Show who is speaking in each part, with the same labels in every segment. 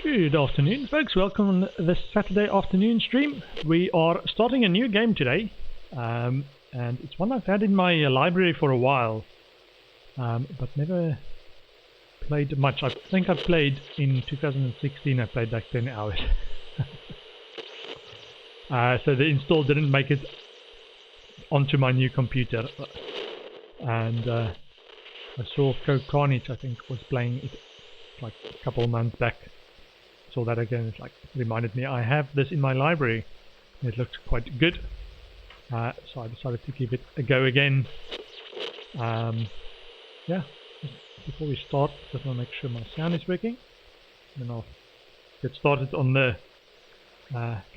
Speaker 1: Good afternoon, folks. Welcome on this Saturday afternoon stream. We are starting a new game today, and it's one I've had in my library for a while, but never played much. I think I played in 2016. I played like 10 hours. So the install didn't make it onto my new computer, and I saw Carnage, I think, was playing it like a couple of months back. Saw that again. It like reminded me I have this in my library. It looks quite good, so I decided to give it a go again. Yeah, before we start, just want to make sure my sound is working, and I'll get started on the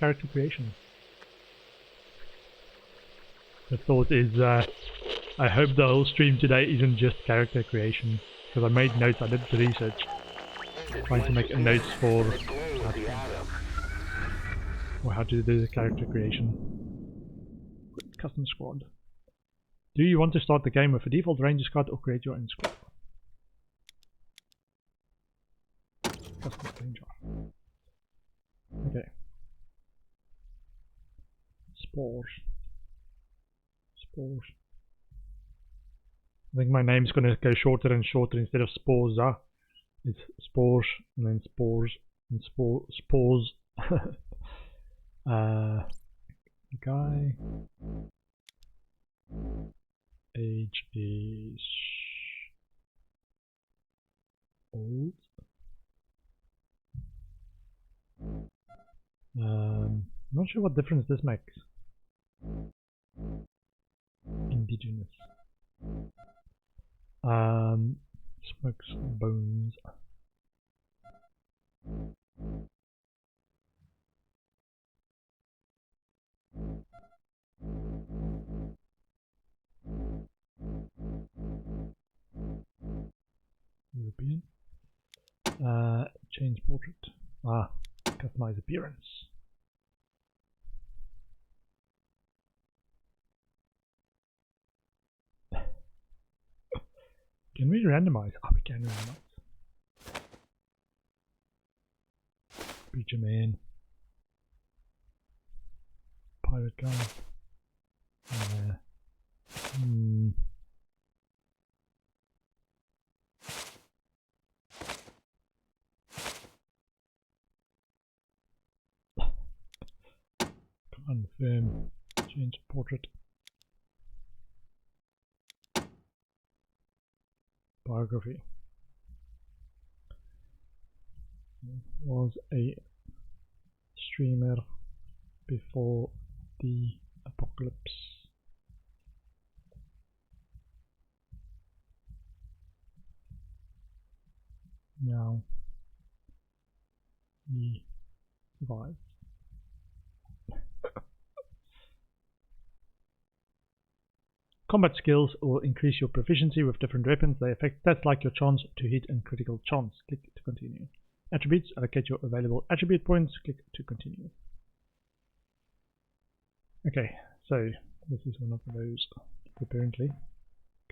Speaker 1: character creation. The thought is, I hope the whole stream today isn't just character creation, because I made notes. I did the research, trying to make notes for how to do the character creation. Custom squad. Do you want to start the game with a default ranger squad or create your own squad? Custom ranger. Okay. Spores. Spores. I think my name's gonna go shorter and shorter. Instead of spores, it's spores and then spores and spores. Guy. Age is old. Not sure what difference this makes. Indigenous. Smokes bones. European. Change portrait. Customize appearance. Can we randomize? We can randomize. Preacher man. Pirate guy. Confirm. Change portrait. Biography. Was a streamer before the apocalypse. Now he survived. Combat skills will increase your proficiency with different weapons. They affect stats like your chance to hit and critical chance. Click to continue. Attributes, allocate your available attribute points. Click to continue. Okay, so this is one of those, apparently.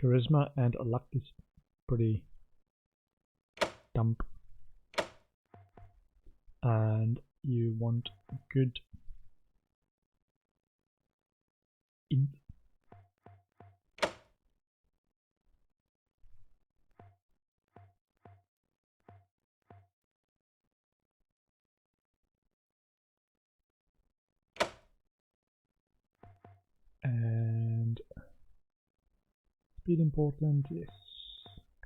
Speaker 1: Charisma and luck is pretty dump. And you want good int. And speed important, yes.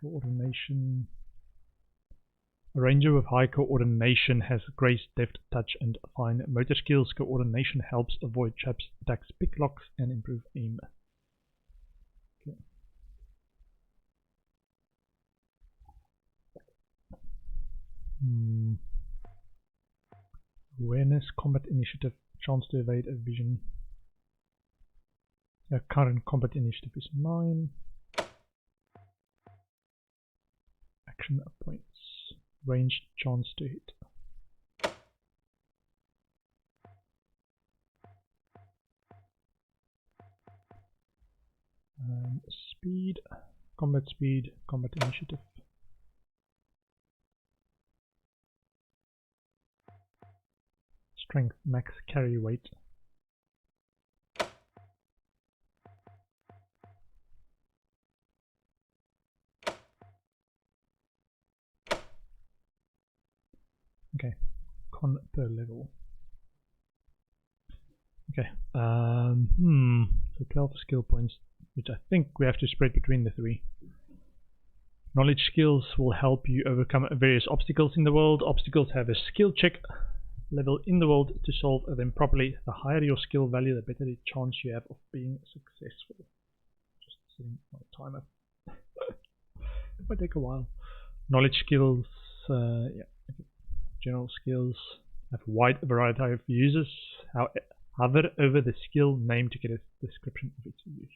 Speaker 1: Coordination. A ranger with high coordination has grace, deft, touch, and fine motor skills. Coordination helps avoid traps, attacks, picklocks, and improve aim. Okay. Awareness, combat initiative, chance to evade a vision. Our current combat initiative is 9. Action points. Ranged, chance to hit. Speed, combat initiative. strength, max carry weight. Okay, con per level. Okay, so 12 skill points, which I think we have to spread between the 3. Knowledge skills will help you overcome various obstacles in the world. Obstacles have a skill check level in the world to solve them properly. The higher your skill value, the better the chance you have of being successful. Just setting my timer. It might take a while. Knowledge skills, yeah. Okay. General skills have a wide variety of uses. Hover over the skill name to get a description of its use.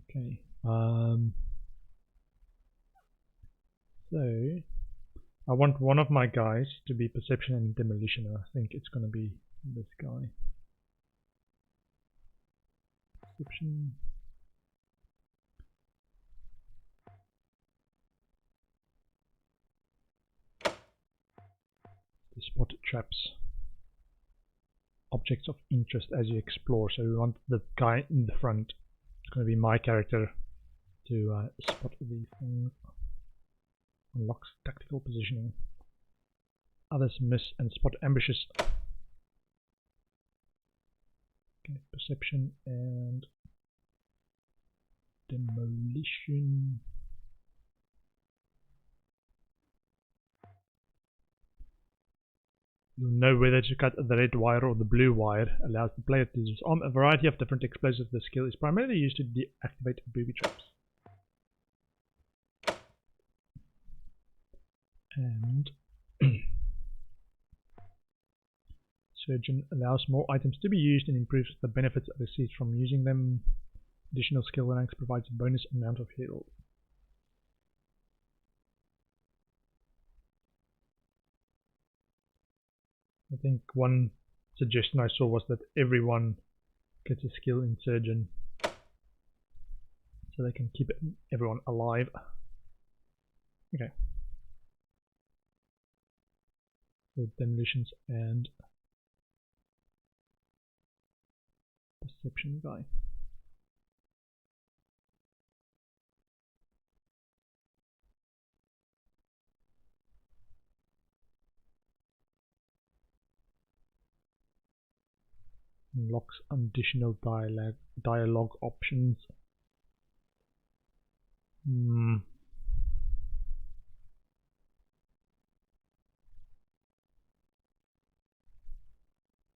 Speaker 1: Okay. So I want one of my guys to be perception and demolition. I think it's going to be this guy. Perception. To spot traps. Objects of interest as you explore. So we want the guy in the front. It's going to be my character to spot these things. Unlocks tactical positioning. Others miss and spot ambushes. Okay, perception and demolition. You'll know whether to cut the red wire or the blue wire. Allows the player to disarm a variety of different explosives. The skill is primarily used to deactivate booby traps. And Surgeon allows more items to be used and improves the benefits received from using them. Additional skill ranks provides a bonus amount of heal. I think one suggestion I saw was that everyone gets a skill in Surgeon so they can keep everyone alive. Okay. So demolitions and perception guy. Unlocks additional dialogue options.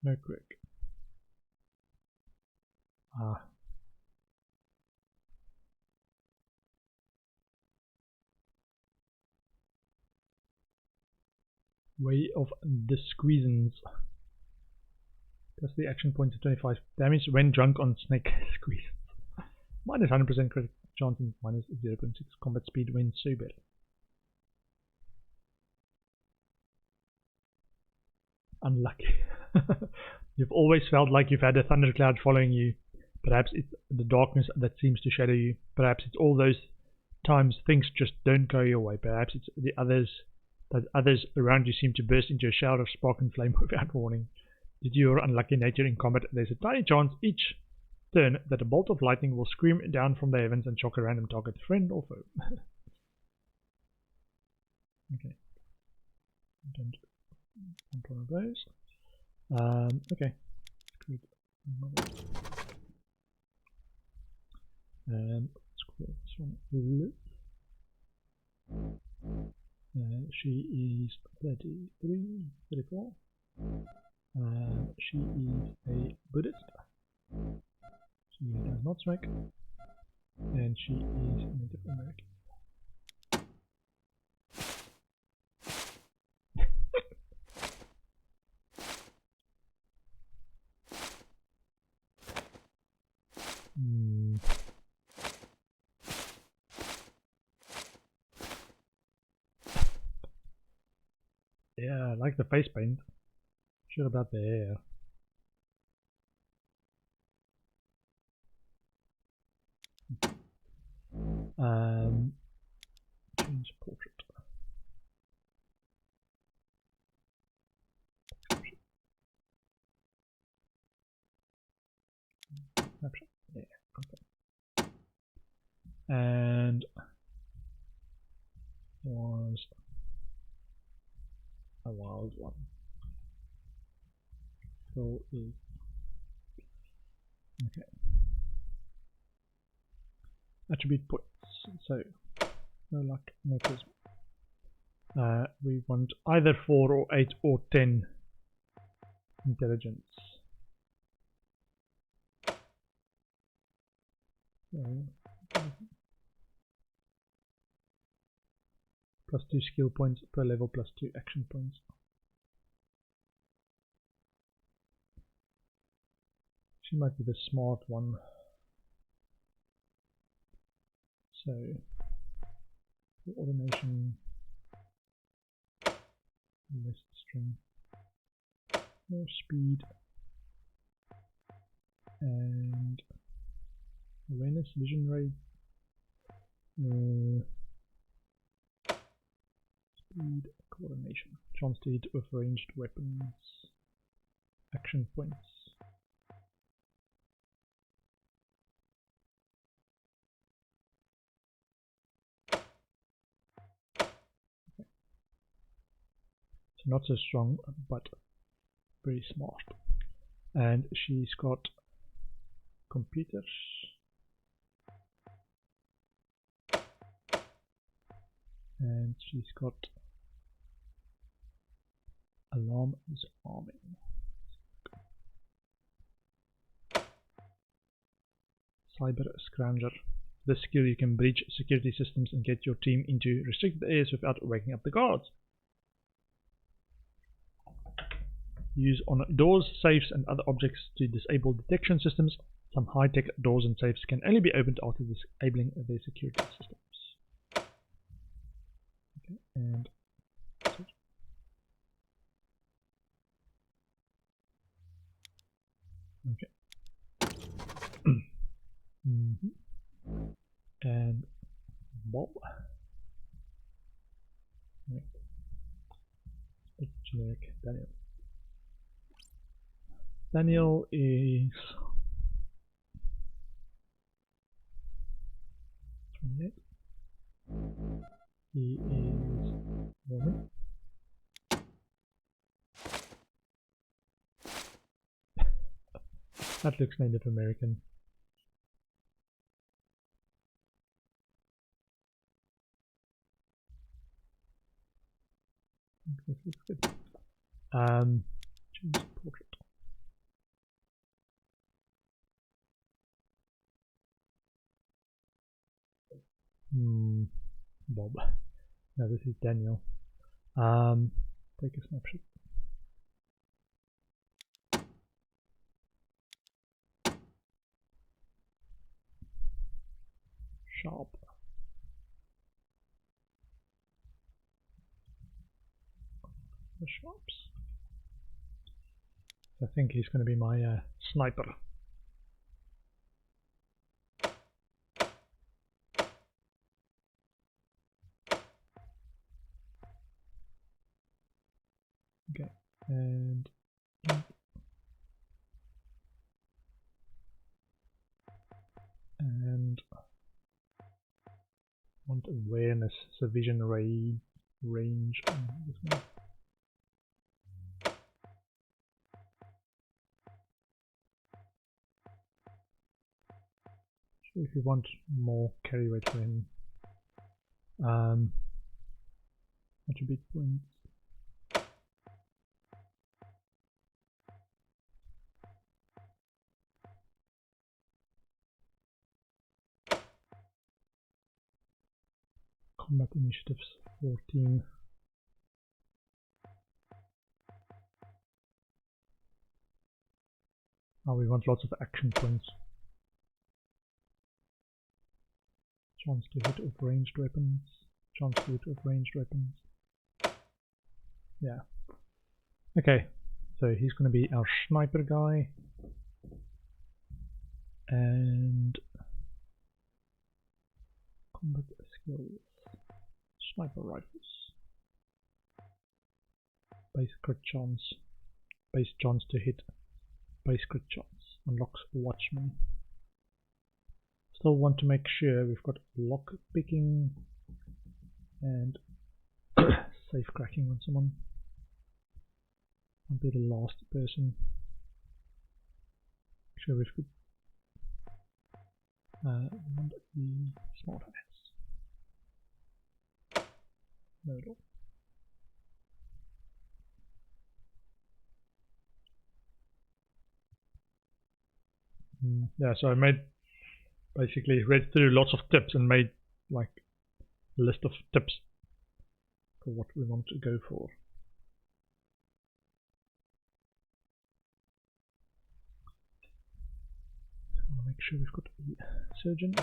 Speaker 1: No quick. Way of the Squeezins. Plus the action point to 25 damage when drunk on snake squeeze. Minus 100% crit chance and minus 0.6 combat speed when sober. Unlucky. You've always felt like you've had a thundercloud following you. Perhaps it's the darkness that seems to shadow you. Perhaps it's all those times things just don't go your way. Perhaps it's the others that others around you seem to burst into a shower of spark and flame without warning. Due to your unlucky nature in combat, there's a tiny chance each turn that a bolt of lightning will scream down from the heavens and shock a random target, friend or foe. Okay. Don't want one of those. Okay. And let's call this one Liv. She is 33, 34. She is a Buddhist. She does not smoke. And she is Native American. Yeah, I like the face paint. Sure about the hair. Change portrait. and was a wild one. So is okay. Attribute points. So no luck, no charisma. We want either 4 or 8 or 10 intelligence. Plus 2 skill points per level, plus 2 action points. She might be the smart one. So, the automation, list string, more speed, and awareness, vision rate, speed, coordination, chance to hit with ranged weapons, action points. So not so strong, but very smart. And she's got computers. And she's got alarm disarming. Cyber Scrounger. This skill you can breach security systems and get your team into restricted areas without waking up the guards. Use on doors, safes and other objects to disable detection systems. Some high-tech doors and safes can only be opened after disabling their security systems. Okay, and okay. And Bob. Right. Generic Daniel. Daniel is 28. He is woman. That looks Native American. This looks good. Change portrait. Bob. No, this is Daniel. Take a snapshot. Sharp. The sharps. I think he's going to be my sniper. Okay, and want awareness, so vision range on this one. So if you want more carry weight for him, attribute points. Combat initiatives 14. Oh, we want lots of action points. Chance to hit with ranged weapons. Chance to hit with ranged weapons. Yeah. Okay, so he's going to be our sniper guy. And combat skills. Sniper rifles. Base crit chance. Base chance to hit. Base crit chance. Unlocks Watchman. still want to make sure we've got lock picking and safe cracking on someone. I'll be the last person. Make sure we've got and the smart hands. No door. Yeah, so I basically read through lots of tips and made like a list of tips for what we want to go for. So I want to make sure we've got the surgeon.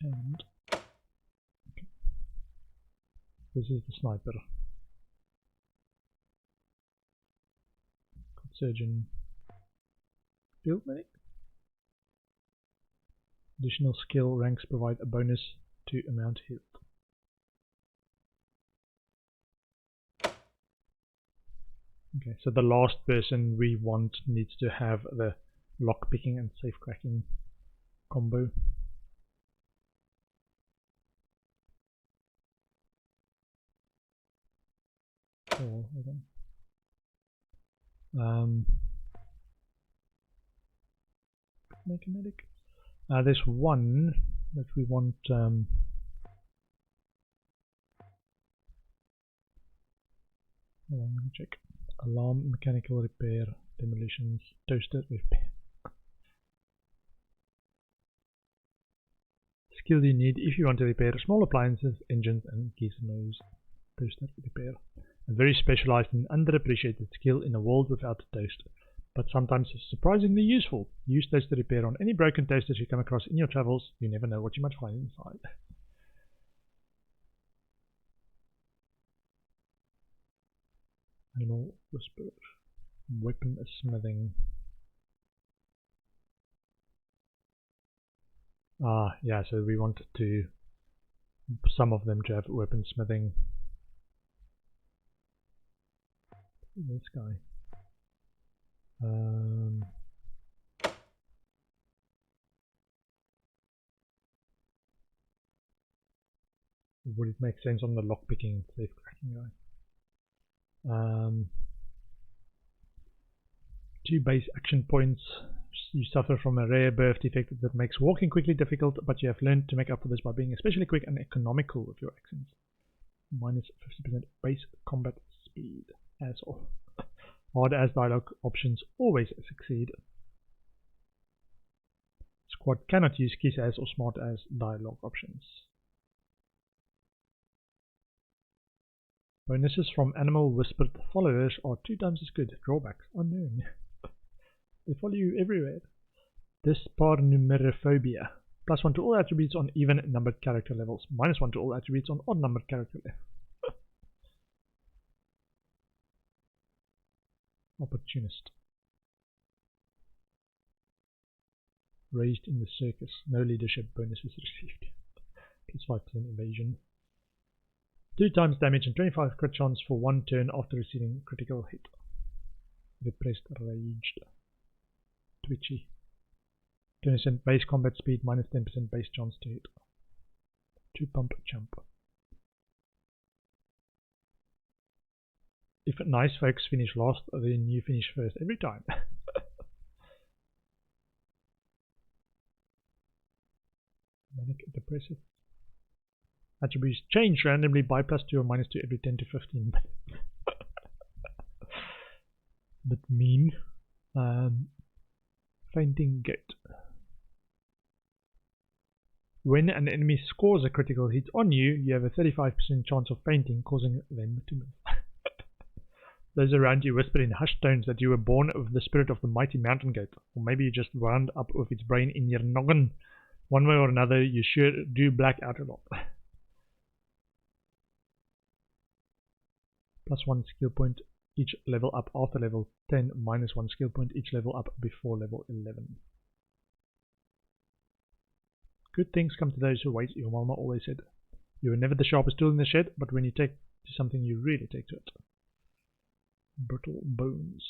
Speaker 1: And okay. This is the sniper. Surgeon, field medic. Additional skill ranks provide a bonus to amount healed. Okay, so the last person we want needs to have the lock picking and safe cracking combo. Oh, okay. Make a medic. There's one that we want. I'm going to check. Alarm, mechanical repair, demolitions, toaster repair. Skill you need if you want to repair small appliances, engines, and gizmos. Toaster repair. A very specialized and underappreciated skill in a world without a toaster, but sometimes surprisingly useful. Use toaster repair on any broken toasters you come across in your travels. You never know what you might find inside. Animal whisperer. Weapon smithing. Yeah, so we want to some of them to have weapon smithing. This guy. Would it make sense on the lockpicking safe cracking guy? 2 base action points. You suffer from a rare birth defect that makes walking quickly difficult, but you have learned to make up for this by being especially quick and economical with your actions. Minus 50% base combat speed. Asshole. Hard as dialogue options always succeed. Squad cannot use kiss as or smart as dialogue options. Bonuses from animal whispered followers are 2 times as good. Drawbacks unknown. They follow you everywhere. Dysparnumerophobia. +1 to all attributes on even numbered character levels. -1 to all attributes on odd numbered character levels. Opportunist. Raised in the circus. No leadership bonuses received. +5% evasion. 2 times damage and 25 crit chance for 1 turn after receiving critical hit. Repressed raged. Twitchy. 20% base combat speed, -10% base chance to hit. 2 pump jump. If nice folks finish last, then you finish first every time. Manic depressive. Attributes change randomly by +2 or -2 every 10 to 15 minutes. Bit mean. Fainting goat. When an enemy scores a critical hit on you, you have a 35% chance of fainting, causing them to miss. Those around you whisper in hushed tones that you were born with the spirit of the mighty mountain goat, or maybe you just wound up with its brain in your noggin. One way or another, you sure do black out a lot. +1 skill point each level up after level 10, -1 skill point each level up before level 11. Good things come to those who wait, your mama always said. You were never the sharpest tool in the shed, but when you take to something, you really take to it. Brittle bones.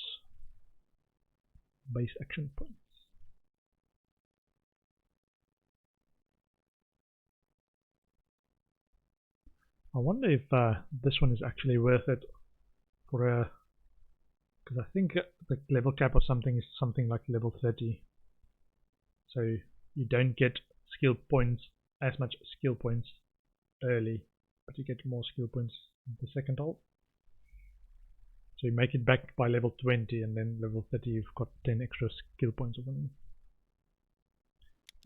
Speaker 1: Base action points. I wonder if this one is actually worth it for a, because I think the level cap or something is something like level 30. So you don't get skill points, as much skill points early, but you get more skill points in the second half. So you make it back by level 20, and then level 30 you've got 10 extra skill points or something.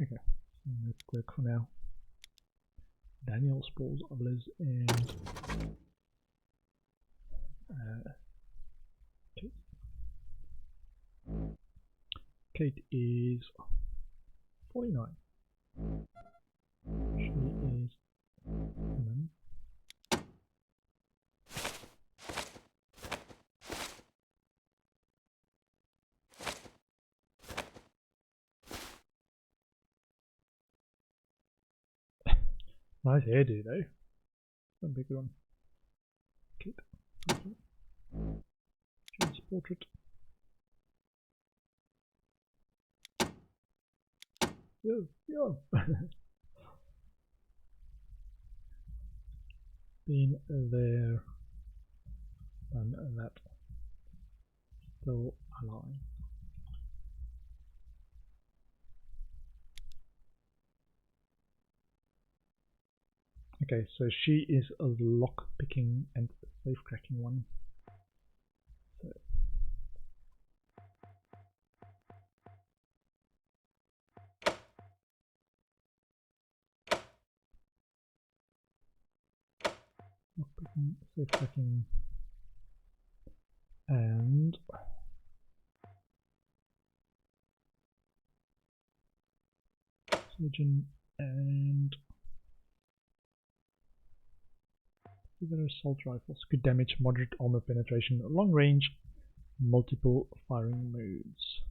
Speaker 1: Okay, let's work for now. Daniel, Spores, Liz, and Kate. Kate is 49. She is woman. Nice hairdo though. One big one. Kate. Change portrait. Yo. Been there, done that. Still alive. Okay, so she is a lock picking and safe cracking one. So lock picking, safe cracking, and surgeon and either assault rifles. Good damage, moderate armor penetration, long range, multiple firing modes.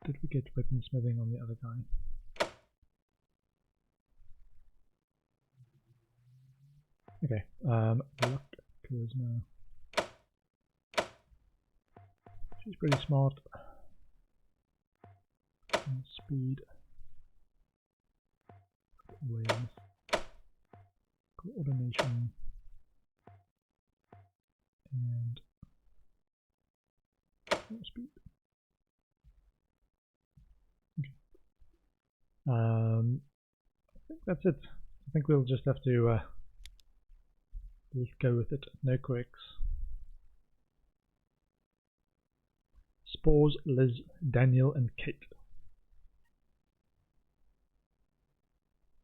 Speaker 1: Did we get weaponsmithing on the other guy? Okay, luck, charisma. She's pretty smart. And speed. Awareness. Coordination. And speed. Okay. I think that's it. I think we'll just have to go with it. No quirks. Spores, Liz, Daniel, and Kate.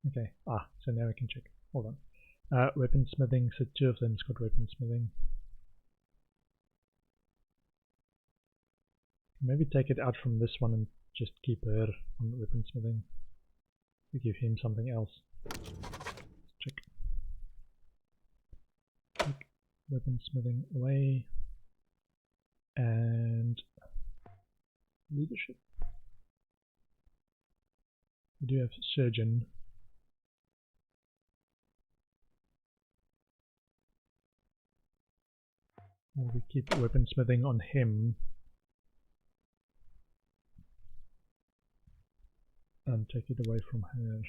Speaker 1: Okay, so now we can check. Hold on. Weaponsmithing, so 2 of them's got weaponsmithing. Maybe take it out from this one and just keep her on weaponsmithing. We give him something else. Check. Take weaponsmithing away. And leadership. We do have surgeon. Or we keep weaponsmithing on him. And take it away from her.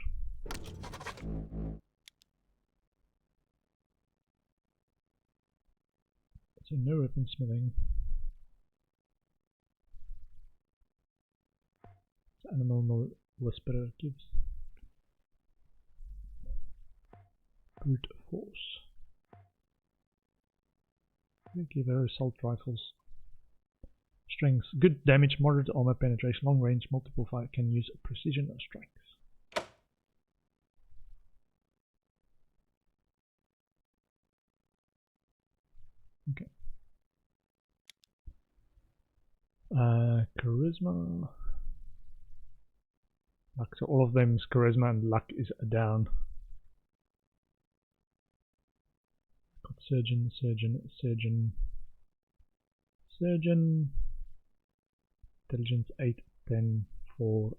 Speaker 1: So no weaponsmithing. Animal Whisperer gives brute force. We give her assault rifles. Strength, good damage, moderate armor penetration, long range, multiple fire, can use precision or strength. Okay. Charisma. Luck, so all of them's charisma and luck is down. Got surgeon, surgeon, surgeon, surgeon. Intelligence 8, 10, 4.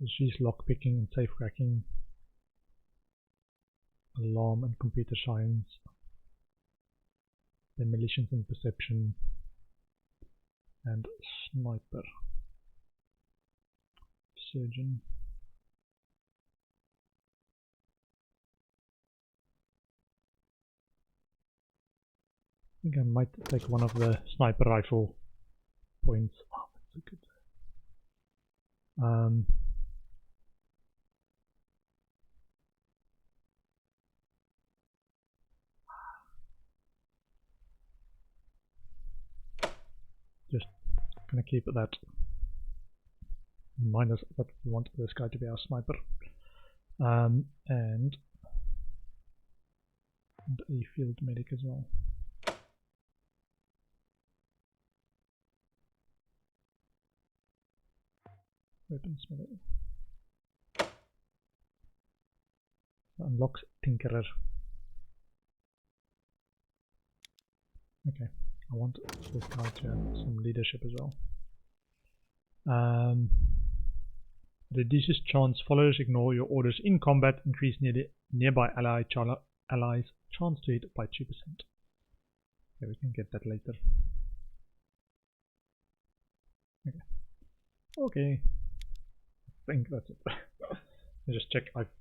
Speaker 1: She's lockpicking and safe cracking. Alarm and computer science. Demolitions and perception. And sniper. Surgeon. I think I might take one of the sniper rifle points. Oh, that's so good. Just gonna keep it that in mind as that we want this guy to be our sniper. And a field medic as well. Weaponsmithing. Unlocks Tinkerer. Okay, I want this guy to have some leadership as well. Reduces chance followers ignore your orders in combat, increase nearby allies chance to hit by 2%. Yeah, we can get that later. Okay. I think that's it. I just check I've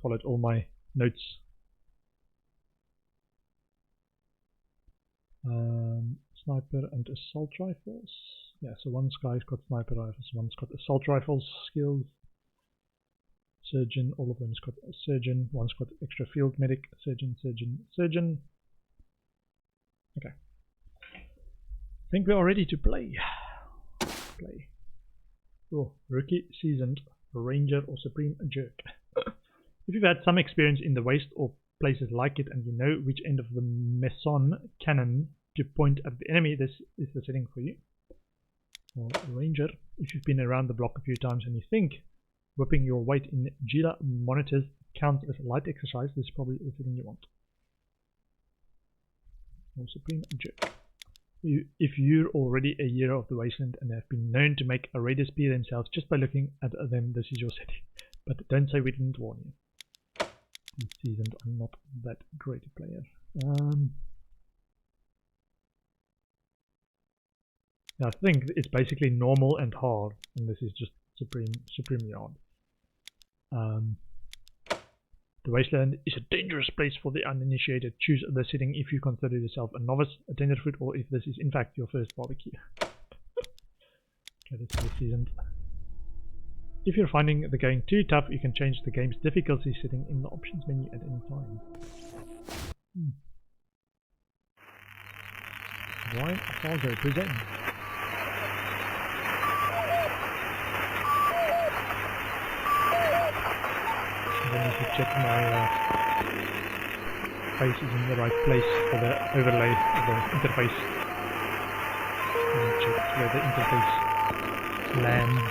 Speaker 1: followed all my notes. Sniper and assault rifles. Yeah, so one guy's got sniper rifles, one's got assault rifles skills. Surgeon, all of them's got a surgeon, one's got extra field medic, surgeon. Okay. I think we are ready to play. Oh, rookie, seasoned, ranger or supreme jerk. If you've had some experience in the Waste or places like it and you know which end of the Meson cannon to point at the enemy, this is the setting for you. Or ranger, if you've been around the block a few times and you think whipping your weight in Gila monitors counts as light exercise, this is probably the setting you want. Or supreme jerk. If you're already a hero of the Wasteland and have been known to make a raiders pee themselves just by looking at them, this is your setting. But don't say we didn't warn you. Seasoned, I'm not that great a player. I think it's basically normal and hard, and this is just supremely hard. The Wasteland is a dangerous place for the uninitiated. Choose the setting if you consider yourself a novice, a tenderfoot, or if this is in fact your first barbecue. Okay, this is seasoned. If you're finding the going too tough, you can change the game's difficulty setting in the options menu at any time. Brian Fargo presents. I need to check my face is in the right place for the overlay of the interface. And check where the interface lands.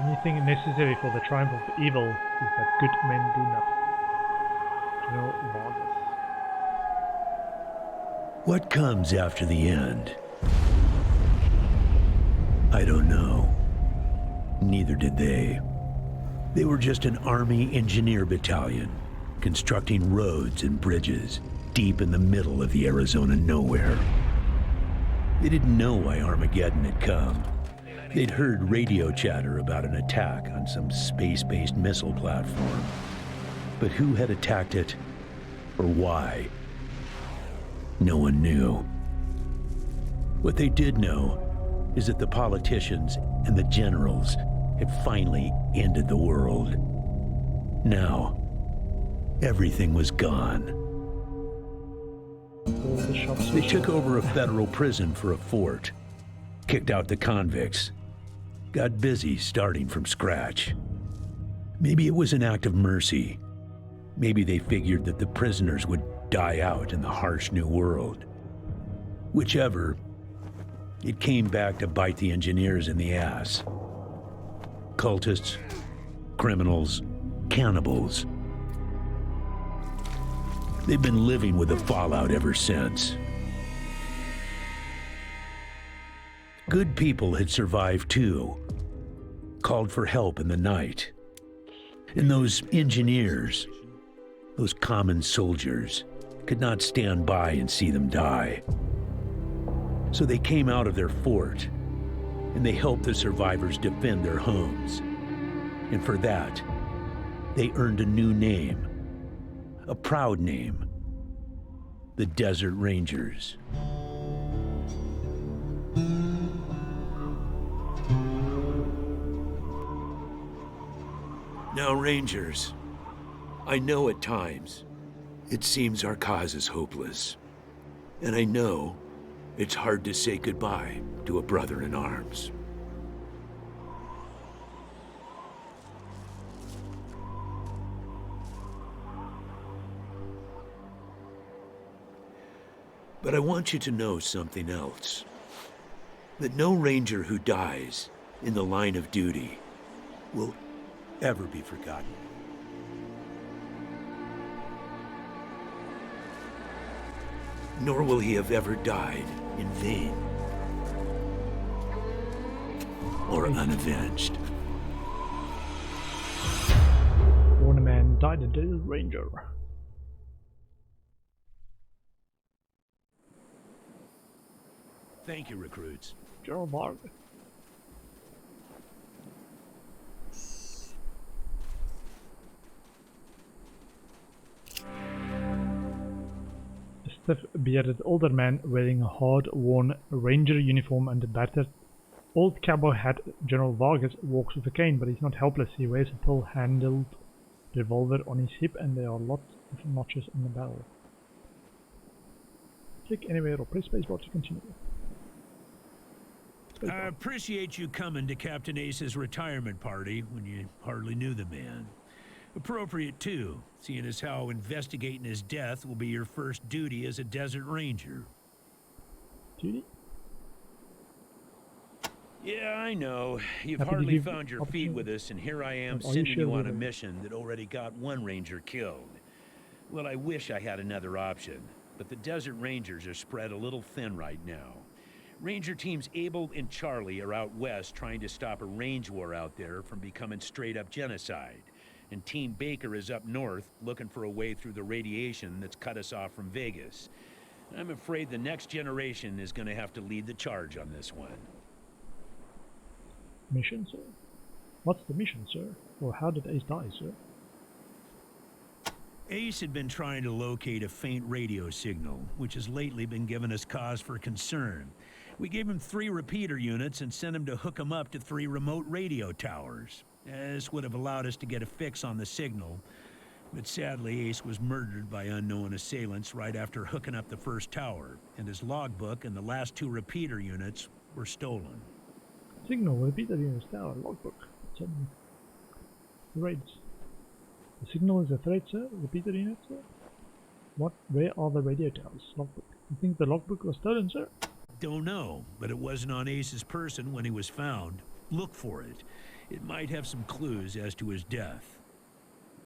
Speaker 1: Anything necessary for the triumph of evil is that good men do nothing. General Vargas.
Speaker 2: What comes after the end? I don't know. Neither did they. They were just an army engineer battalion, constructing roads and bridges deep in the middle of the Arizona nowhere. They didn't know why Armageddon had come. They'd heard radio chatter about an attack on some space-based missile platform. But who had attacked it, or why? No one knew. What they did know is that the politicians and the generals had finally ended the world. Now, everything was gone. They took over a federal prison for a fort, kicked out the convicts, got busy starting from scratch. Maybe it was an act of mercy. Maybe they figured that the prisoners would die out in the harsh new world. Whichever, it came back to bite the engineers in the ass. Cultists, criminals, cannibals. They've been living with the fallout ever since. Good people had survived too, called for help in the night. And those engineers, those common soldiers, could not stand by and see them die. So they came out of their fort, and they helped the survivors defend their homes. And for that, they earned a new name, a proud name, the Desert Rangers. Now, Rangers, I know at times it seems our cause is hopeless. And I know it's hard to say goodbye to a brother in arms. But I want you to know something else. That no Ranger who dies in the line of duty will ever be forgotten. Nor will he have ever died in vain or unavenged.
Speaker 1: Born a man, died a Desert Ranger.
Speaker 2: Thank you, recruits.
Speaker 1: General Varg. A stiff-bearded older man wearing a hard-worn ranger uniform and a battered old cowboy hat. General Vargas walks with a cane, but he's not helpless. He wears a pull-handled revolver on his hip, and there are lots of notches on the barrel. Click anywhere or press spacebar to continue.
Speaker 3: I appreciate you coming to Captain Ace's retirement party when you hardly knew the man. Appropriate, too, seeing as how investigating his death will be your first duty as a Desert Ranger.
Speaker 1: Duty?
Speaker 3: Yeah, I know. You've
Speaker 1: Happy to
Speaker 3: hardly
Speaker 1: give
Speaker 3: found your feet with us, and here I am
Speaker 1: Are you
Speaker 3: sending
Speaker 1: sure
Speaker 3: you on
Speaker 1: with
Speaker 3: a
Speaker 1: it?
Speaker 3: mission that already got one Ranger killed. Well, I wish I had another option, but the Desert Rangers are spread a little thin right now. Ranger teams Abel and Charlie are out west trying to stop a range war out there from becoming straight-up genocide. And Team Baker is up north looking for a way through the radiation that's cut us off from Vegas. I'm afraid the next generation is going to have to lead the charge on this one.
Speaker 1: Mission, sir? What's the mission, sir? Or how did Ace die, sir?
Speaker 3: Ace had been trying to locate a faint radio signal, which has lately been giving us cause for concern. We gave him 3 repeater units and sent him to hook them up to 3 remote radio towers. This would have allowed us to get a fix on the signal, but sadly Ace was murdered by unknown assailants right after hooking up the first tower, and his logbook and the last 2 repeater units were stolen.
Speaker 1: Signal, repeater units, tower, logbook. Raids. The signal is a threat, sir? Repeater unit, sir? What? Where are the radio towers? Logbook. You think the logbook was stolen, sir?
Speaker 3: Don't know, but it wasn't on Ace's person when he was found. Look for it. It might have some clues as to his death.